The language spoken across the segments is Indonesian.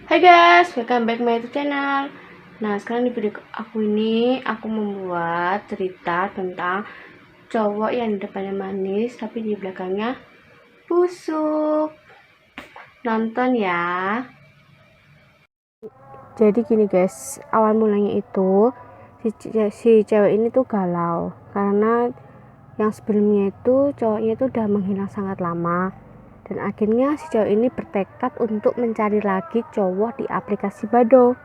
Hai guys, welcome back my YouTube channel. Nah, sekarang di video aku ini aku membuat cerita tentang cowok yang di depannya manis tapi di belakangnya busuk. Nonton ya. Jadi gini guys, awal mulanya itu si cewek ini tuh galau karena yang sebelumnya itu cowoknya itu udah menghilang sangat lama. Dan akhirnya si cowok ini bertekad untuk mencari lagi cowok di aplikasi Badoo.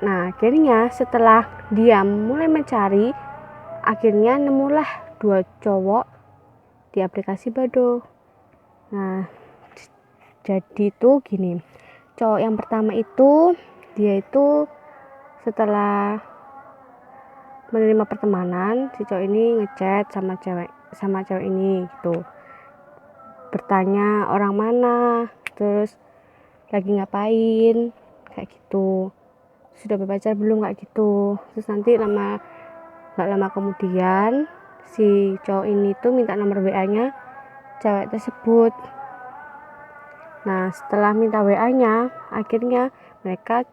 Nah, akhirnya setelah dia mulai mencari, akhirnya nemulah dua cowok di aplikasi Badoo. Nah, jadi tuh gini, cowok yang pertama itu dia itu setelah menerima pertemanan, si cowok ini ngechat sama cewek ini gitu, bertanya orang mana, terus lagi ngapain, kayak gitu, sudah berpacar belum, kayak gitu. Terus nanti gak lama kemudian si cowok ini tuh minta nomor WA-nya cewek tersebut. Nah, setelah minta WA-nya, akhirnya mereka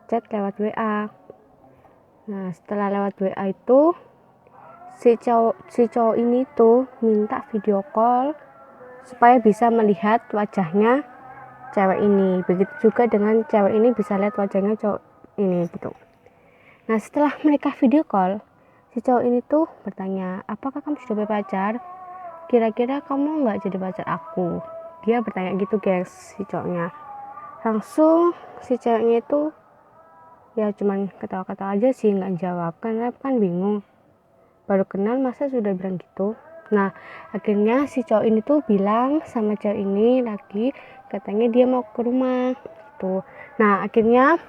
chat lewat WA. Nah, setelah lewat WA itu si cowok ini tuh minta video call supaya bisa melihat wajahnya cewek ini. Begitu juga dengan cewek ini bisa lihat wajahnya cowok ini gitu. Nah, setelah mereka video call, si cowok ini tuh bertanya, apakah kamu sudah berpacar? Kira-kira kamu nggak jadi pacar aku? Dia bertanya gitu guys, si cowoknya. Langsung si ceweknya itu ya cuman ketawa-ketawa aja sih, nggak jawab, karena kan bingung, baru kenal masa sudah bilang gitu. Nah, akhirnya si cowok ini tuh bilang sama cewek ini lagi, katanya dia mau ke rumah gitu. Nah, akhirnya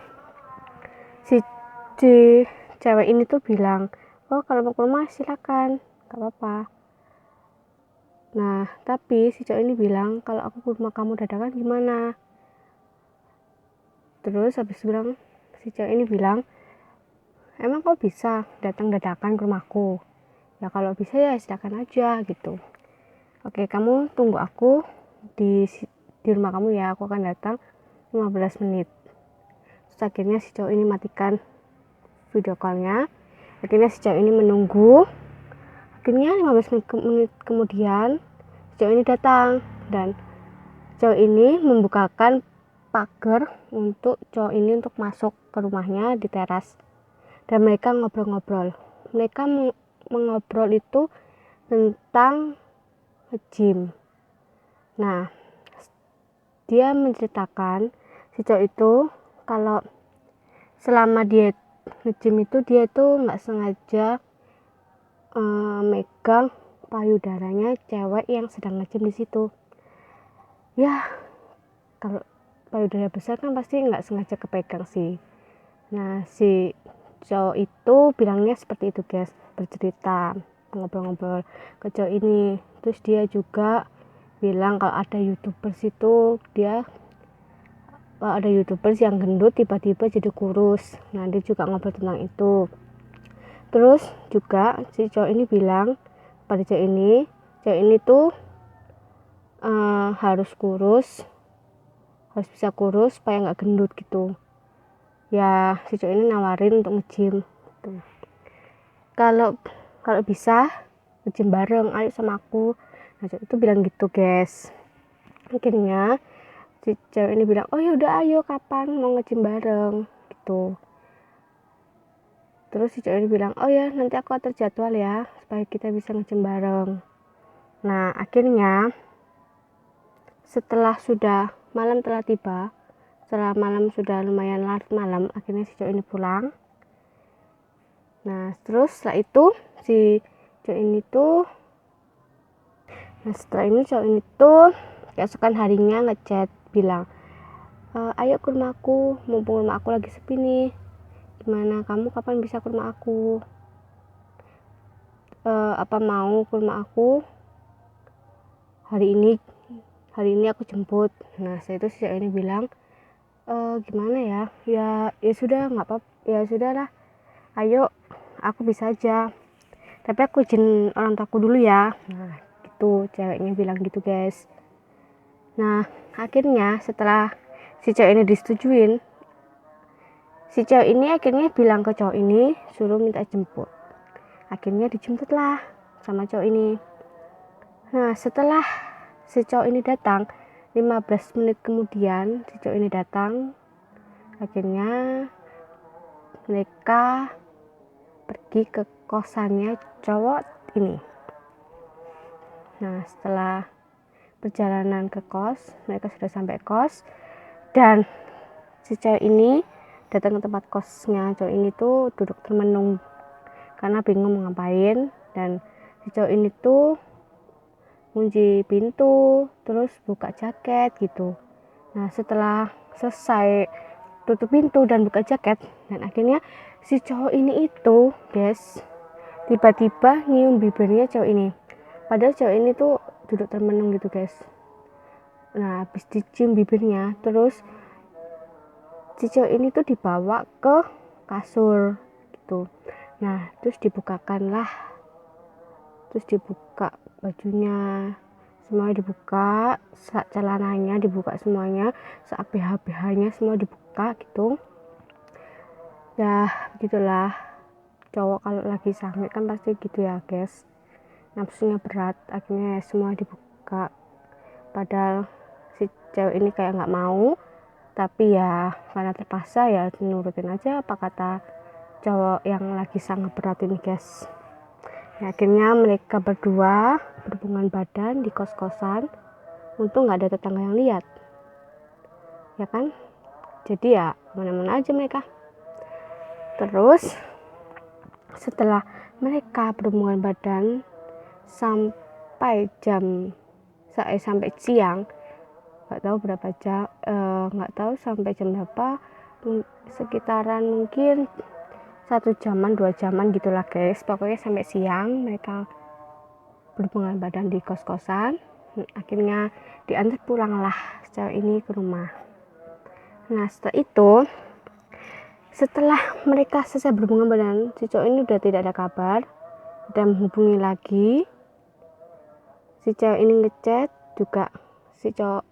si cewek ini tuh bilang, oh kalau mau ke rumah silakan, gak apa-apa. Nah, tapi si cowok ini bilang, kalau aku ke rumah kamu dadakan gimana? Terus habis bilang, si cowok ini bilang, emang kau bisa datang dadakan ke rumahku? Ya kalau bisa ya silakan aja gitu. Oke, kamu tunggu aku di rumah kamu ya, aku akan datang 15 menit. Terus akhirnya si cowok ini matikan video callnya. Akhirnya si cowok ini menunggu. Akhirnya 15 menit kemudian si cowok ini datang dan cowok ini membukakan pagar untuk cowok ini untuk masuk ke rumahnya di teras, dan mereka ngobrol-ngobrol. Mereka mengobrol itu tentang gym. Nah, dia menceritakan si cowok itu kalau selama dia nge-gym itu dia tuh nggak sengaja megang payudaranya cewek yang sedang nge-gym di situ. Ya, kalau payudara besar kan pasti nggak sengaja kepegang sih. Nah, si cowok itu bilangnya seperti itu guys, bercerita ngobrol-ngobrol ke cowok ini. Terus dia juga bilang kalau ada YouTubers itu, kalau ada YouTubers yang gendut tiba-tiba jadi kurus. Nah, dia juga ngobrol tentang itu. Terus juga si cowok ini bilang pada cewek ini tuh harus bisa kurus supaya nggak gendut gitu. Ya, si cowok ini nawarin untuk nge-gym gitu. Kalau bisa nge-gym bareng, ayo sama aku. Nah, cowok itu bilang gitu guys. Akhirnya si cewek ini bilang, oh yaudah ayo, kapan mau nge-gym bareng gitu. Terus si cowok ini bilang, oh ya nanti aku atur jadwal ya supaya kita bisa nge-gym bareng. Nah, akhirnya setelah malam telah tiba, setelah malam sudah lumayan larut malam, akhirnya si cowok ini pulang. Nah, terus setelah itu si cowok ini tuh cowok ini tuh keesokan harinya ngechat bilang, ayo ke rumahku, mumpung rumah aku lagi sepi nih, gimana kamu kapan bisa ke rumah aku, apa mau ke rumah aku hari ini aku jemput. Nah, setelah itu si cowok ini bilang, gimana ya, ya sudah nggak apa, ya sudahlah, ayo aku bisa aja, tapi aku izin orang tuaku dulu ya. Nah, gitu ceweknya bilang gitu guys. Nah, akhirnya setelah si cewek ini disetujuin, si cewek ini akhirnya bilang ke cowok ini suruh minta jemput. Akhirnya dijemput lah sama cowok ini. Nah setelah si cowok ini datang, 15 menit kemudian si cowok ini datang. Akhirnya mereka pergi ke kosannya cowok ini. Nah setelah perjalanan ke kos, mereka sudah sampai kos, dan si cewek ini datang ke tempat kosnya cowok ini tuh duduk termenung karena bingung mau ngapain. Dan si cowok ini tuh kunci pintu terus buka jaket gitu. Nah setelah selesai tutup pintu dan buka jaket, dan akhirnya si cowok ini itu guys tiba-tiba nyium bibirnya cowok ini, padahal cowok ini tuh duduk termenung gitu guys. Nah habis dicium bibirnya, terus si cowok ini tuh dibawa ke kasur gitu. Nah terus dibuka bajunya, semuanya dibuka, celananya dibuka semuanya, BH-nya semua dibuka gitu. Ya begitulah cowok kalau lagi sange kan pasti gitu ya guys, nafsunya berat, akhirnya semua dibuka. Padahal si cewek ini kayak nggak mau, tapi ya karena terpaksa ya nurutin aja apa kata cowok yang lagi sangat berat ini guys. Ya, akhirnya mereka berdua berhubungan badan di kos-kosan. Untung nggak ada tetangga yang lihat, ya kan? Jadi ya mana-mana aja mereka. Terus setelah mereka berhubungan badan sampai siang, nggak tahu berapa jam, nggak tahu sampai jam berapa, sekitaran mungkin 1 jaman 2 jaman gitulah guys. Pokoknya sampai siang mereka berhubungan badan di kos-kosan. Akhirnya diantar pulanglah cewek ini ke rumah. Nah setelah mereka selesai berhubungan badan, si cowok ini udah tidak ada kabar dan menghubungi lagi. Si cewek ini ngechat juga, si cowok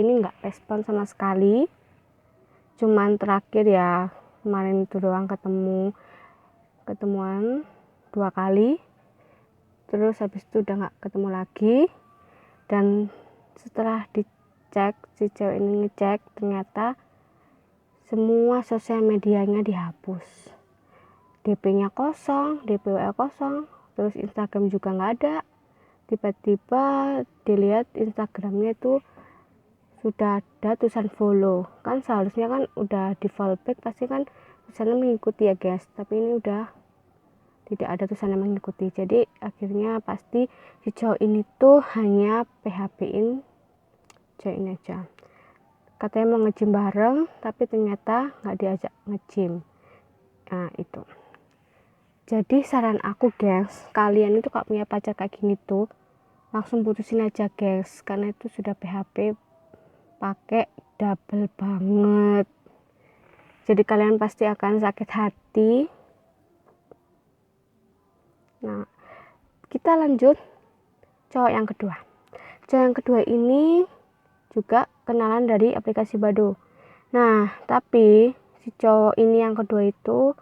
ini nggak respon sama sekali. Cuman terakhir ya kemarin itu doang ketemuan 2 kali, terus habis itu udah nggak ketemu lagi. Dan setelah dicek, si cewek ini ngecek, ternyata semua sosial medianya dihapus, DP-nya kosong, DP-WA kosong, terus Instagram juga nggak ada. Tiba-tiba dilihat Instagramnya itu sudah ada tulisan follow, kan seharusnya kan udah di follow back pasti kan tulisannya mengikuti ya guys, tapi ini udah tidak ada tulisannya mengikuti. Jadi akhirnya pasti si cowok ini tuh hanya PHP-in cowok ini aja, katanya mau nge-gym bareng tapi ternyata nggak diajak nge-gym. Nah itu, jadi saran aku guys, kalian itu kalau punya pacar kayak gini tuh langsung putusin aja guys, karena itu sudah PHP pakai double banget. Jadi kalian pasti akan sakit hati. Nah kita lanjut cowok yang kedua. Cowok yang kedua ini juga kenalan dari aplikasi Badoo. Nah tapi si cowok ini yang kedua itu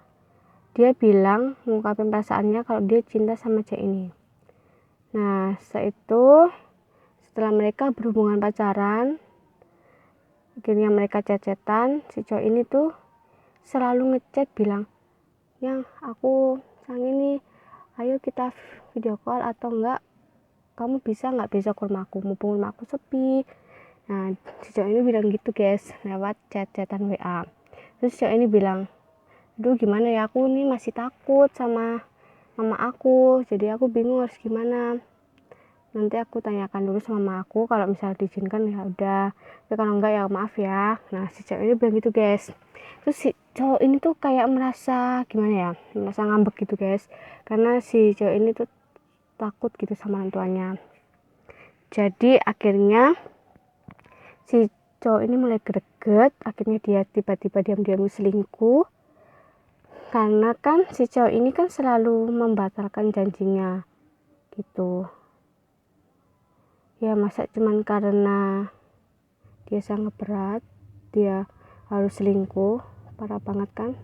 dia bilang ngungkapin perasaannya kalau dia cinta sama cewek ini. Nah setelah mereka berhubungan pacaran, akhirnya mereka chat-chatan. Si cowok ini tuh selalu ngechat bilang, yang aku sange nih, ayo kita video call, atau enggak kamu bisa nggak besok ke rumahku, mumpung rumahku sepi. Nah si cowok ini bilang gitu guys lewat chat-chatan WA. Terus cowok ini bilang, aduh gimana ya, aku nih masih takut sama mama aku, jadi aku bingung harus gimana. Nanti aku tanyakan dulu sama mama aku, kalau misalnya diizinkan ya udah, tapi kalau enggak ya maaf ya. Nah si cewek ini bilang gitu guys. Terus si cowok ini tuh kayak merasa gimana ya, merasa ngambek gitu guys, karena si cowok ini tuh takut gitu sama orang tuanya. Jadi akhirnya si cowok ini mulai greget. Akhirnya dia tiba-tiba diam-diam selingkuh, karena kan si cowok ini kan selalu membatalkan janjinya gitu ya. Masa cuman karena dia sangat berat dia harus selingkuh. Parah banget kan.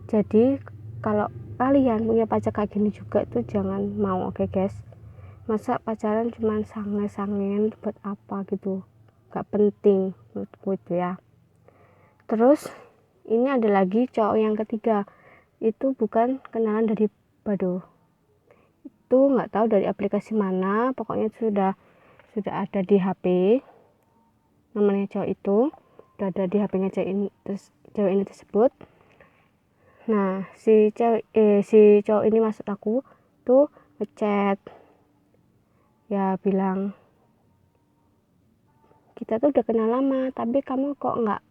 Jadi kalau kalian punya pacar kayak gini juga tuh jangan mau, oke guys. Masa pacaran cuman sange-sangen buat apa gitu, gak penting menurutku itu ya. Terus ini ada lagi cowok yang ketiga, itu bukan kenalan dari Badoo, itu nggak tahu dari aplikasi mana, pokoknya sudah ada di HP namanya cowok itu, udah ada di HP-nya cewek ini tersebut. Nah si cowok ini maksud aku tuh ngechat ya, bilang kita tuh udah kenal lama tapi kamu kok nggak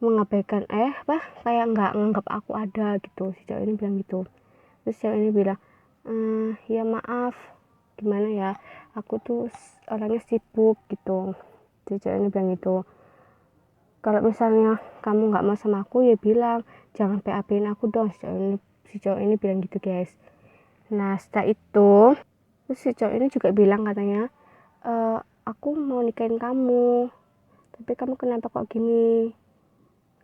mengabaikan kayak nggak nganggap aku ada gitu. Si cowok ini bilang gitu. Terus cowok ini bilang ya maaf, gimana ya, aku tuh orangnya sibuk gitu. Si cowok ini bilang gitu. Kalau misalnya kamu nggak mau sama aku ya bilang, jangan PHP-in aku dong. Si cowok ini bilang gitu guys. Nah setelah itu terus si cowok ini juga bilang katanya, aku mau nikahin kamu tapi kamu kenapa kok gini,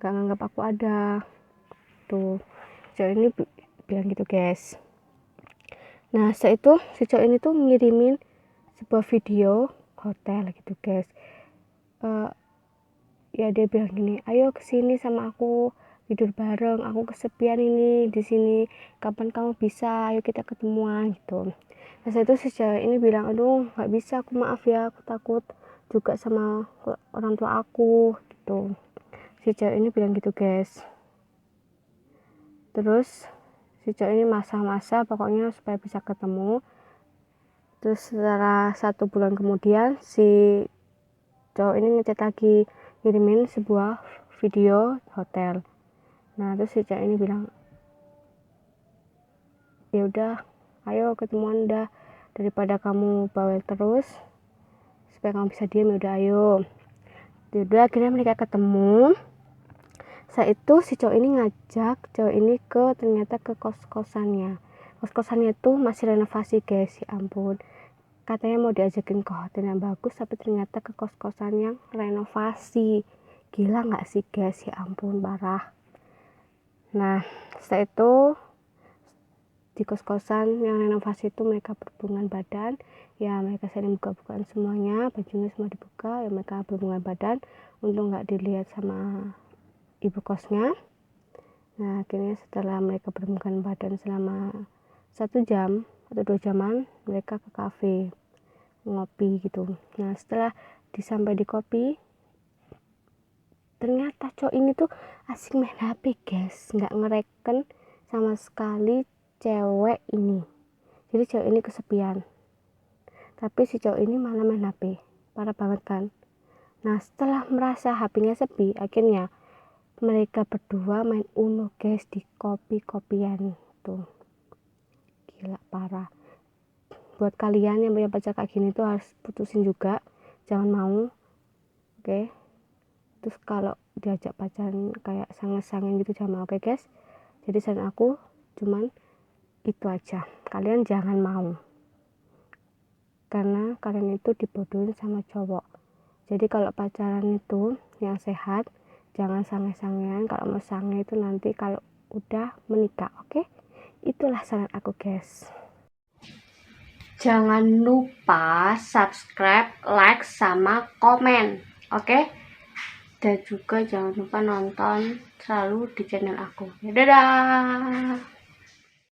gak nganggap aku ada tuh. Si cowok ini bilang gitu guys. Nah setelah itu si cowok ini tuh ngirimin sebuah video hotel gitu guys. Ya dia bilang gini, ayo kesini sama aku tidur bareng, aku kesepian ini di sini, kapan kamu bisa, ayo kita ketemuan gitu. Nah setelah itu si cewek ini bilang, aduh nggak bisa, aku maaf ya, aku takut juga sama orang tua aku gitu. Si cewek ini bilang gitu guys. Terus si cewek ini masa-masa pokoknya supaya bisa ketemu. Terus setelah 1 bulan kemudian si cowok ini ngechat lagi, ngirimin sebuah video hotel. Nah terus si cewek ini bilang, ya udah ayo ketemuan dah, daripada kamu bawel terus supaya kamu bisa diam, ya udah ayo. Udah akhirnya mereka ketemu. Saat itu si cowok ini ngajak cowok ini ternyata ke kos-kosannya. Kos-kosannya tuh masih renovasi guys, ya ampun. Katanya mau diajakin ke hotel yang bagus tapi ternyata ke kos-kosan yang renovasi. Gila gak sih guys, ya ampun parah. Nah setelah itu di kos-kosan yang renovasi itu mereka berhubungan badan ya, mereka saling buka-bukaan semuanya, bajunya semua dibuka ya, mereka berhubungan badan untuk gak dilihat sama ibu kosnya. Nah akhirnya setelah mereka berhubungan badan selama 1 jam atau 2 jaman, mereka ke kafe ngopi gitu. Nah setelah sampai di kopi, ternyata cowok ini tuh asik main HP guys, nggak ngereken sama sekali cewek ini. Jadi cewek ini kesepian tapi si cowok ini malah main HP. Parah banget kan. Nah setelah merasa HP-nya sepi, akhirnya mereka berdua main Uno guys di kopi-kopian tuh. Gila parah. Buat kalian yang punya pacar kayak gini tuh harus putusin juga, jangan mau, oke? Terus kalau diajak pacaran kayak sange-sange gitu jangan mau, oke guys? Jadi saran aku cuman itu aja, kalian jangan mau, karena kalian itu dibodohin sama cowok. Jadi kalau pacaran itu yang sehat, jangan sange-sangean. Kalau mau sange itu nanti kalau udah menikah, oke? Itulah saran aku guys. Jangan lupa subscribe, like, sama komen, oke? Dan juga jangan lupa nonton selalu di channel aku. Dadah!